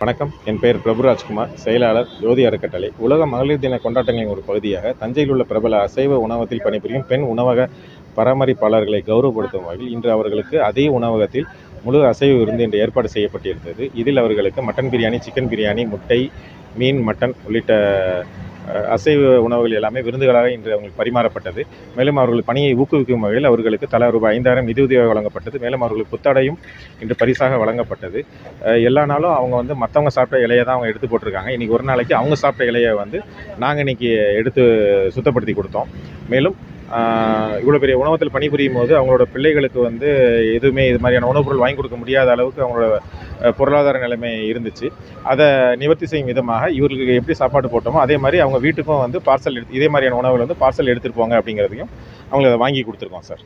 வணக்கம். என் பெயர் பிரபுராஜ்குமார், செயலாளர் ஜோதி அறக்கட்டளை. உலக மகளிர் தின கொண்டாட்டங்களின் ஒரு பகுதியாக தஞ்சையில் உள்ள பிரபல அசைவ உணவகத்தில் பணிபுரியும் பெண் உணவக பராமரிப்பாளர்களை கௌரவப்படுத்தும் வகையில் இன்று அவர்களுக்கு அதே உணவகத்தில் முழு அசைவ விருந்து இன்று ஏற்பாடு செய்யப்பட்டிருந்தது. இதில் அவர்களுக்கு மட்டன் பிரியாணி, சிக்கன் பிரியாணி, முட்டை, மீன், மட்டன் உள்ளிட்ட அசைவ உணவுகள் எல்லாமே விருந்துகளாக இன்று அவங்களுக்கு பரிமாறப்பட்டது. மேலும் அவர்கள் பணியை ஊக்குவிக்கும் வகையில் அவர்களுக்கு தலா ரூபாய் 5,000 நிதியுதவியாக வழங்கப்பட்டது. மேலும் அவர்களுக்கு புத்தாடையும் இன்று பரிசாக வழங்கப்பட்டது. எல்லா நாளும் அவங்க மற்றவங்க சாப்பிட்ட இலையை தான் அவங்க எடுத்து போட்டிருக்காங்க. இன்றைக்கி ஒரு நாளைக்கு அவங்க சாப்பிட்ட இலையை நாங்கள் இன்றைக்கி எடுத்து சுத்தப்படுத்தி கொடுத்தோம். மேலும் இவ்வளோ பெரிய உணவகத்தில் பணிபுரியும் போது அவங்களோட பிள்ளைகளுக்கு எதுவுமே இது மாதிரியான உணவுப் பொருள் வாங்கி கொடுக்க முடியாத அளவுக்கு அவங்களோட பொருளாதார நிலைமை இருந்துச்சு. அதை நிவர்த்தி செய்யும் விதமாக இவர்களுக்கு எப்படி சாப்பாடு போட்டோமோ அதே மாதிரி அவங்க வீட்டுக்கும் பார்சல் இதே மாதிரியான உணவுகள் பார்சல் எடுத்துகிட்டு போங்க அப்படிங்கிறதையும் அவங்களுக்கு அதை வாங்கி கொடுத்துருக்கோம் சார்.